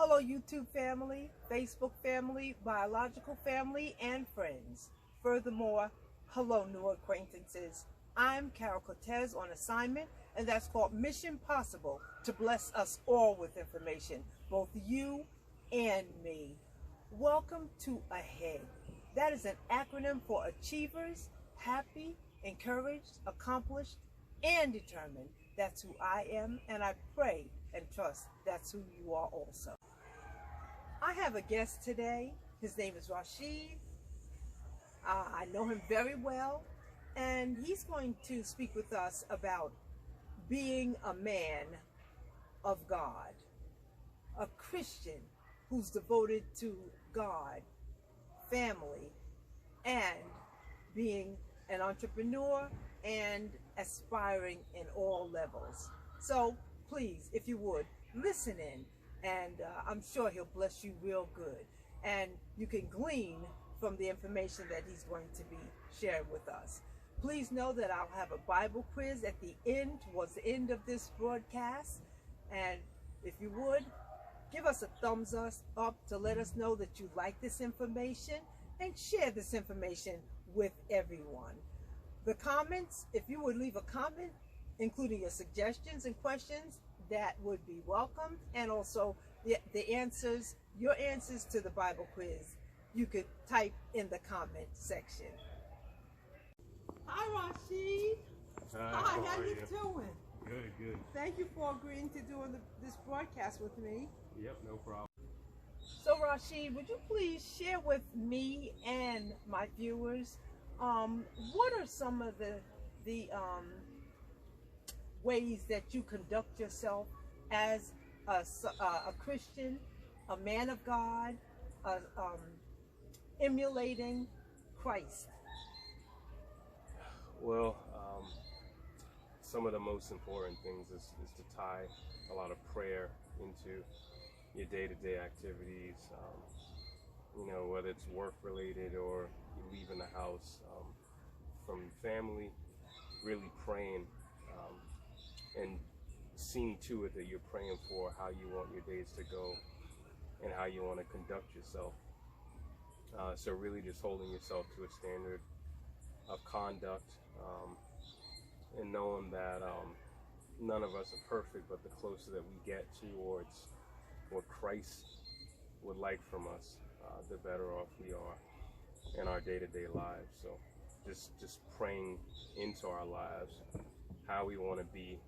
Hello, YouTube family, Facebook family, biological family, and friends. Furthermore, hello, new acquaintances. I'm Carol Cortez on assignment, and that's called Mission Possible, to bless us all with information, both you and me. Welcome to AHEAD. That is an acronym for Achievers, Happy, Encouraged, Accomplished, and Determined. That's who I am, and I pray and trust that's who you are also. I have a guest today. His name is Rashid. I know him very well, and he's going to speak with us about being a man of God, a Christian who's devoted to God, family, and being an entrepreneur and aspiring in all levels. So please, if you would, listen in, and I'm sure he'll bless you real good. And you can glean from the information that he's going to be sharing with us. Please know that I'll have a Bible quiz at the end, towards the end of this broadcast. And if you would, give us a thumbs up to let us know that you like this information, and share this information with everyone. The comments, if you would leave a comment, including your suggestions and questions, that would be welcomed. And also the answers, your answers to the Bible quiz, you could type in the comment section. Hi, Rashid. Hi, how you doing? Good. Thank you for agreeing to doing this broadcast with me. Yep, no problem. So Rashid, would you please share with me and my viewers, what are some of the ways that you conduct yourself as a Christian, a man of God, emulating Christ? Well, some of the most important things is to tie a lot of prayer into your day-to-day activities, whether it's work-related or you leaving the house, from family, really praying and seeing to it that you're praying for how you want your days to go and how you want to conduct yourself. So really just holding yourself to a standard of conduct, and knowing that none of us are perfect, but the closer that we get towards what Christ would like from us, the better off we are in our day-to-day lives. So just praying into our lives, how we want to be,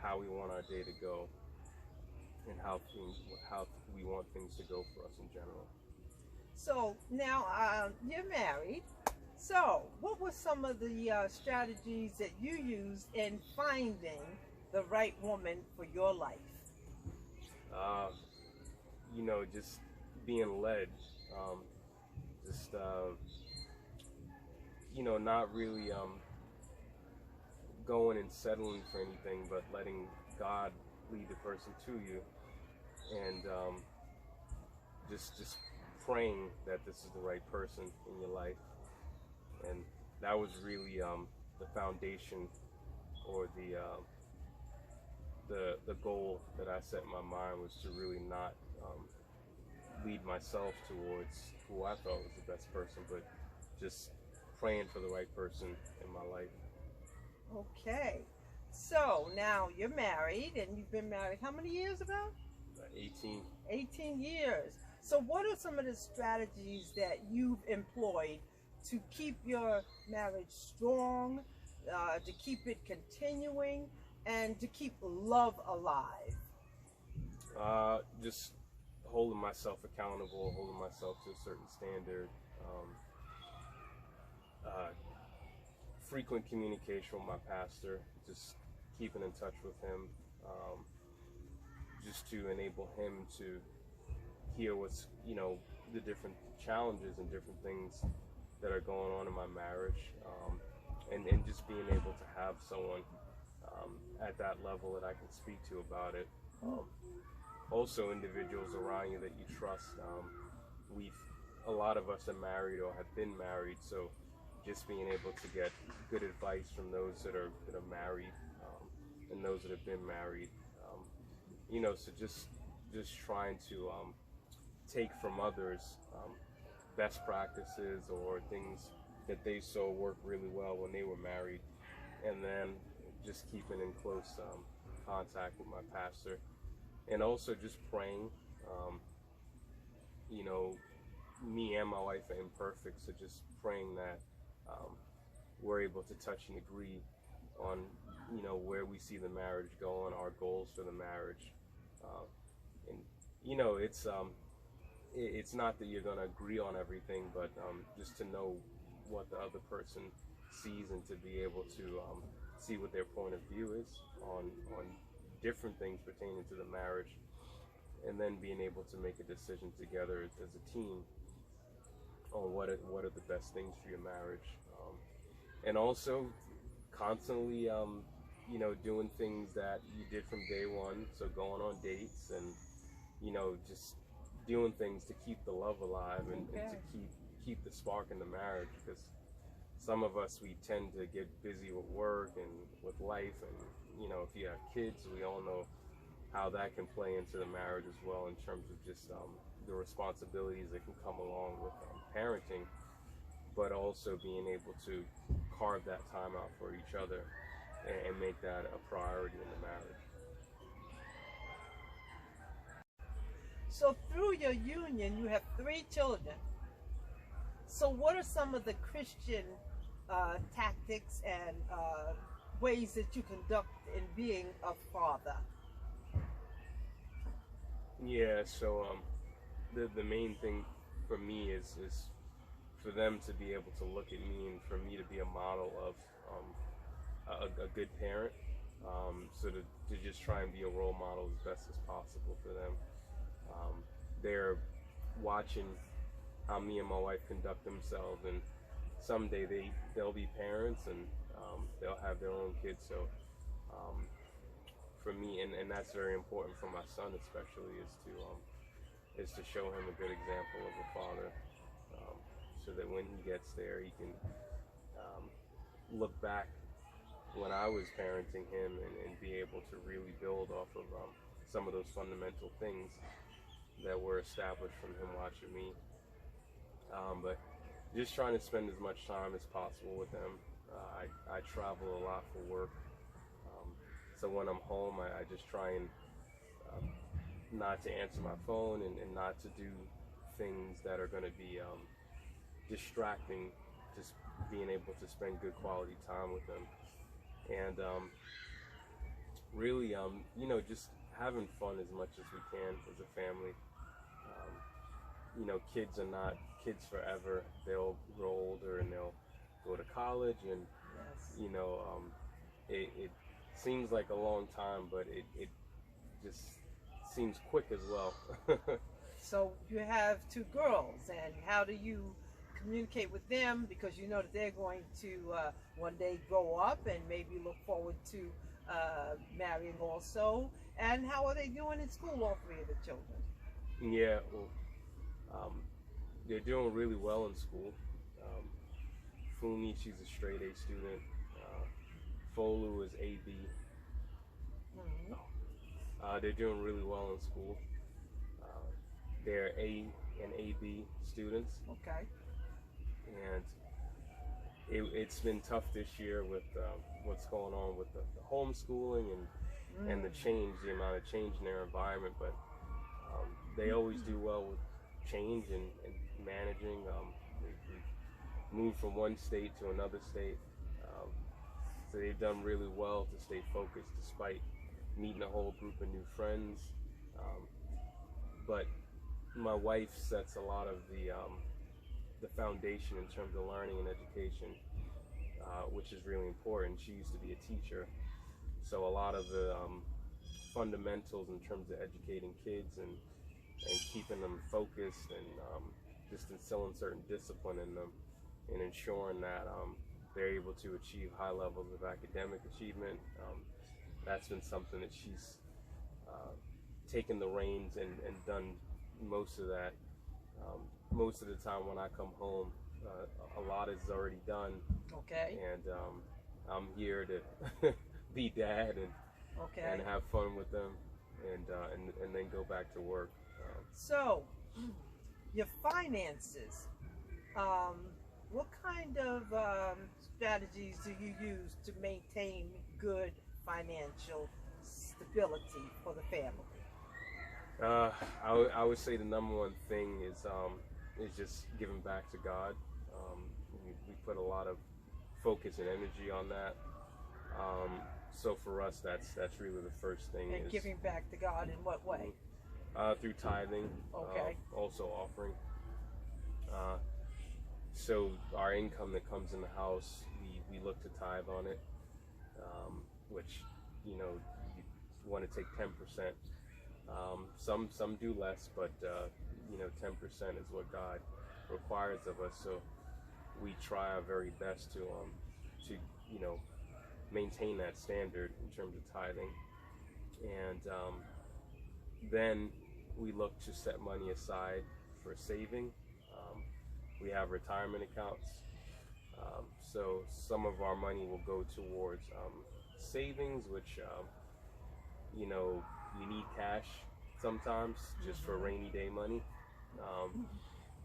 how we want our day to go, and how we want things to go for us in general. So now you're married. So what were some of the strategies that you used in finding the right woman for your life? Just being led, not really going and settling for anything, but letting God lead the person to you, and just praying that this is the right person in your life. And that was really the foundation, or the goal that I set in my mind, was to really not lead myself towards who I thought was the best person, but just praying for the right person in my life. Okay, so now you're married, and you've been married how many years about? 18. 18 years. So what are some of the strategies that you've employed to keep your marriage strong, to keep it continuing, and to keep love alive? Just holding myself accountable, holding myself to a certain standard, frequent communication with my pastor, just keeping in touch with him, just to enable him to hear what's, the different challenges and different things that are going on in my marriage, and just being able to have someone at that level that I can speak to about it. Also, individuals around you that you trust. A lot of us are married or have been married, so just being able to get good advice from those that are married, and those that have been married. So just just trying to take from others best practices or things that they saw work really well when they were married, and then just keeping in close contact with my pastor, and also just praying. You know, me and my wife are imperfect, so just praying that we're able to touch and agree on, you know, where we see the marriage going, our goals for the marriage, and you know, it's not that you're gonna agree on everything, but just to know what the other person sees and to be able to see what their point of view is on different things pertaining to the marriage, and then being able to make a decision together as a team on what are the best things for your marriage, and also constantly you know, doing things that you did from day one, so going on dates and, you know, just doing things to keep the love alive and to keep the spark in the marriage, because some of us, we tend to get busy with work and with life, and you know, if you have kids, we all know how that can play into the marriage as well, in terms of just the responsibilities that can come along with parenting, but also being able to carve that time out for each other and make that a priority in the marriage. So through your union, you have 3 children. So what are some of the Christian tactics and ways that you conduct in being a father? Yeah, so the main thing for me is for them to be able to look at me and for me to be a model of a good parent, so to just try and be a role model as best as possible for them. They're watching how me and my wife conduct themselves, and someday they'll be parents, and they'll have their own kids. So for me, and that's very important for my son especially, is to show him a good example of a father, so that when he gets there, he can look back when I was parenting him and be able to really build off of some of those fundamental things that were established from him watching me. But just trying to spend as much time as possible with them. I travel a lot for work, so when I'm home, I just try and not to answer my phone and not to do things that are going to be distracting, just being able to spend good quality time with them. And really, you know, just having fun as much as we can as a family. You know, kids are not kids forever. They'll grow older and they'll go to college, and you know, it seems like a long time, but it just seems quick as well. So you have 2 girls, and how do you communicate with them, because you know that they're going to one day grow up and maybe look forward to marrying also, and how are they doing in school, all 3 of the children? Yeah, well, they're doing really well in school. Fumi, she's a straight A student. Folu is AB. They're doing really well in school. They're A and AB students. Okay. And it's been tough this year with what's going on with the homeschooling and the change, the amount of change in their environment. But they always do well with change and managing. We've moved from one state to another state, so they've done really well to stay focused despite meeting a whole group of new friends. But my wife sets a lot of the foundation in terms of learning and education, which is really important. She used to be a teacher, so a lot of the fundamentals in terms of educating kids and keeping them focused and just instilling certain discipline in them and ensuring that they're able to achieve high levels of academic achievement. That's been something that she's taken the reins and done most of that. Most of the time when I come home, a lot is already done. Okay. And I'm here to be dad and have fun with them. and then go back to work. So, your finances. Um, what kind of strategies do you use to maintain good financial stability for the family? I would say the number one thing is just giving back to God. We put a lot of focus and energy on that. So for us, that's really the first thing. And is giving back to God in what way? through tithing, Okay. also offering. So our income that comes in the house, we look to tithe on it, which you want to take 10%. Some do less, but 10% is what God requires of us. So we try our very best to maintain that standard in terms of tithing, and then we look to set money aside for saving. We have retirement accounts, so some of our money will go towards savings, which you need cash sometimes just for rainy day money.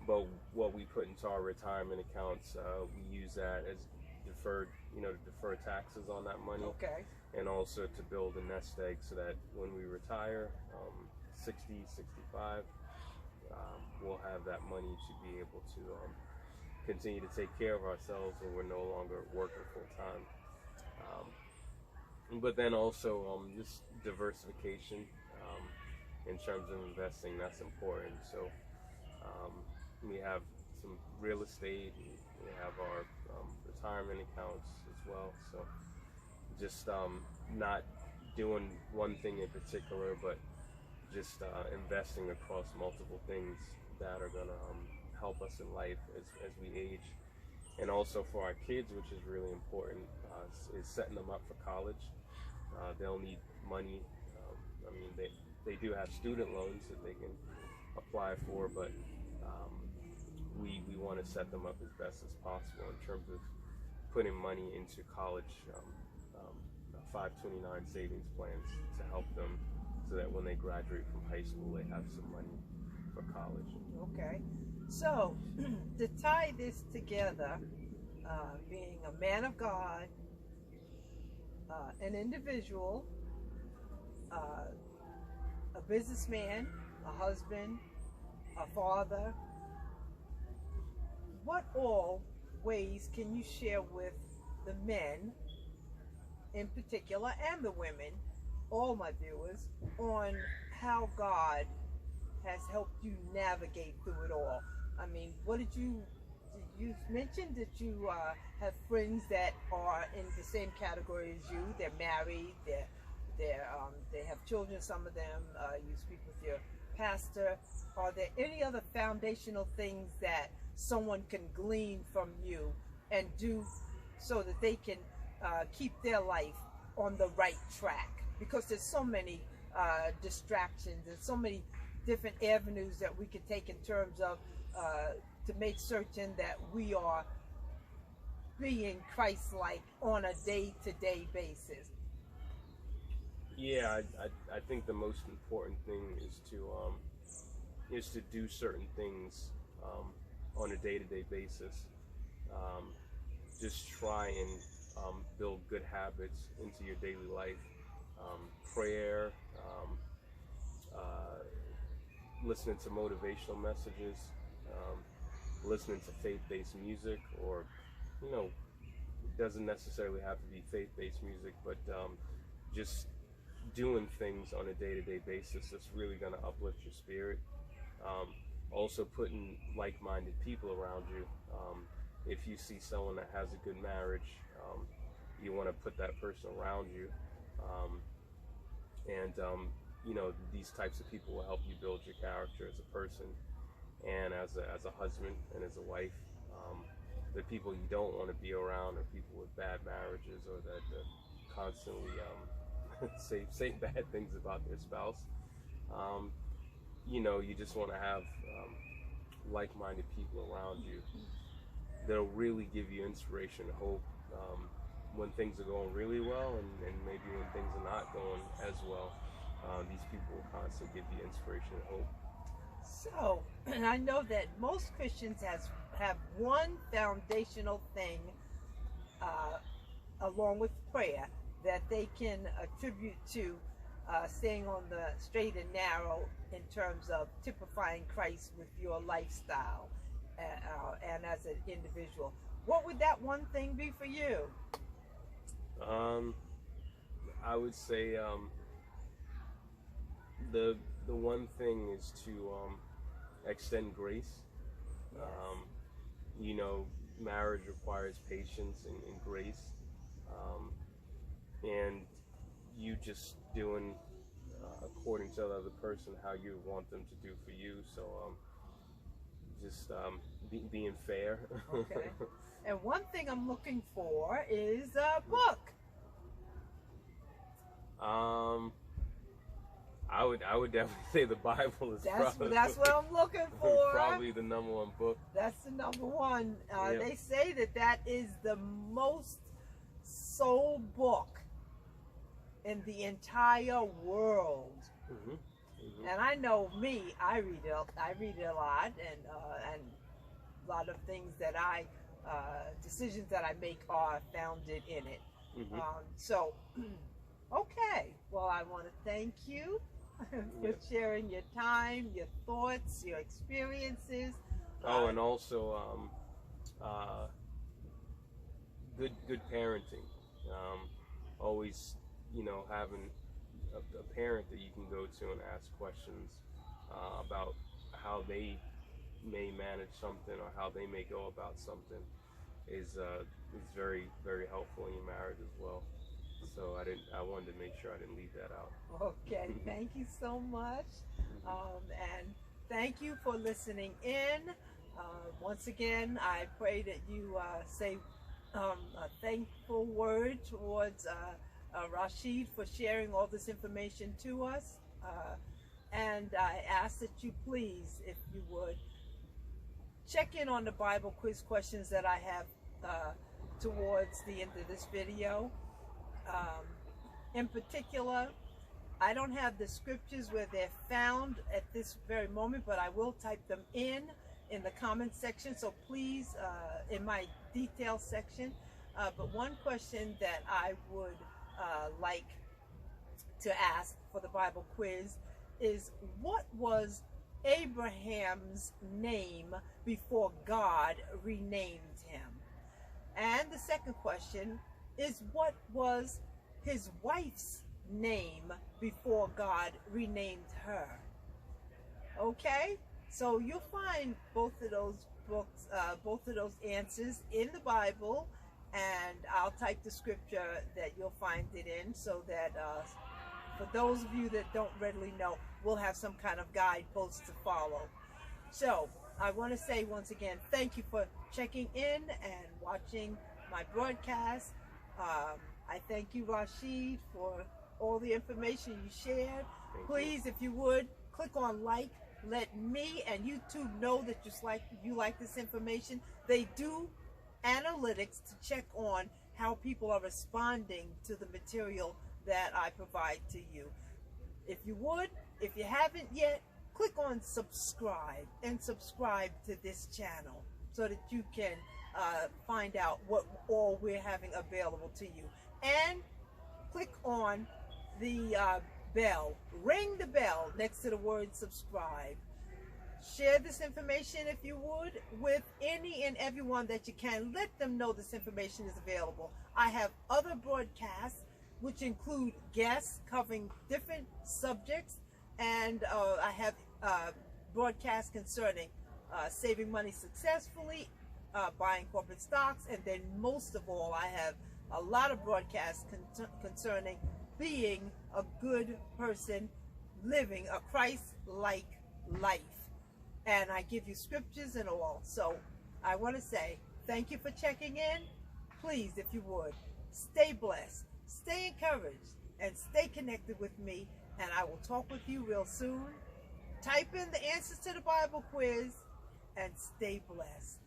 But what we put into our retirement accounts, we use that as deferred, to defer taxes on that money. Okay. And also to build a nest egg so that when we retire, 60, 65, we'll have that money to be able to continue to take care of ourselves when we're no longer working full time. But then also just diversification in terms of investing, that's important. So we have some real estate, and we have our retirement accounts as well. So just not doing one thing in particular, but just investing across multiple things that are going to help us in life as we age. And also for our kids, which is really important, is setting them up for college. They'll need money. They do have student loans that they can apply for, but we want to set them up as best as possible in terms of putting money into college 529 savings plans to help them so that when they graduate from high school, they have some money for college. Okay. So, to tie this together, being a man of God, an individual, a businessman, a husband, a father, what all ways can you share with the men in particular and the women, all my viewers, on how God has helped you navigate through it all? I mean, you mentioned that you have friends that are in the same category as you. They're married, they have children, some of them. You speak with your pastor. Are there any other foundational things that someone can glean from you and do so that they can keep their life on the right track? Because there's so many distractions and so many different avenues that we can take in terms of to make certain that we are being Christ-like on a day-to-day basis. Yeah, I think the most important thing is to do certain things on a day-to-day basis. Just try and build good habits into your daily life. Prayer, listening to motivational messages, listening to faith-based music, or it doesn't necessarily have to be faith-based music, but just doing things on a day-to-day basis that's really going to uplift your spirit. Also putting like-minded people around you. If you see someone that has a good marriage, you want to put that person around you. These types of people will help you build your character as a person and as a husband and as a wife. The people you don't want to be around are people with bad marriages or that constantly say bad things about their spouse. You just want to have like-minded people around you that'll really give you inspiration and hope when things are going really well and maybe when things are not going as well. these people will constantly give you inspiration and hope. So, I know that most Christians have one foundational thing along with prayer that they can attribute to staying on the straight and narrow in terms of typifying Christ with your lifestyle and as an individual. What would that one thing be for you? I would say the one thing is to extend grace. Yes. You know, marriage requires patience and grace, and you just doing according to the other person how you want them to do for you. So just being fair. Okay. And one thing I'm looking for is a book. I would definitely say the Bible is That's what I'm looking for. probably the number one book. That's the number one. Yep. They say that is the most sold book in the entire world. Mm-hmm. Mm-hmm. And I know me, I read it a lot, and a lot of things that decisions that I make are founded in it. Mm-hmm. So, okay. Well, I want to thank you for sharing your time, your thoughts, your experiences. Oh, and also good parenting. Always, having a parent that you can go to and ask questions about how they may manage something or how they may go about something is very, very helpful in your marriage as well. So I wanted to make sure I didn't leave that out. Okay, thank you so much, and thank you for listening in. Once again, I pray that you say a thankful word towards Rashid for sharing all this information to us, and I ask that you please, if you would, check in on the Bible quiz questions that I have towards the end of this video. In particular, I don't have the scriptures where they're found at this very moment, but I will type them in the comment section. So please, in my detail section. But one question that I would like to ask for the Bible quiz is, what was Abraham's name before God renamed him? And the second question is, what was his wife's name before God renamed her? Okay, so you'll find both of those books, both of those answers in the Bible, and I'll type the scripture that you'll find it in, so that for those of you that don't readily know, we'll have some kind of guidepost to follow. So I want to say once again, thank you for checking in and watching my broadcast. I thank you, Rashid, for all the information you shared. Please, if you would, click on like. Let me and YouTube know that you like this information. They do analytics to check on how people are responding to the material that I provide to you. If you would, if you haven't yet, click on subscribe and subscribe to this channel so that you can find out what all we're having available to you. And click on the bell. Ring the bell next to the word subscribe. Share this information, if you would, with any and everyone that you can. Let them know this information is available. I have other broadcasts which include guests covering different subjects, and I have broadcasts concerning saving money successfully, buying corporate stocks, and then most of all, I have a lot of broadcasts concerning being a good person, living a Christ-like life. And I give you scriptures and all. So I want to say thank you for checking in. Please, if you would, stay blessed, stay encouraged, and stay connected with me. And I will talk with you real soon. Type in the answers to the Bible quiz and stay blessed.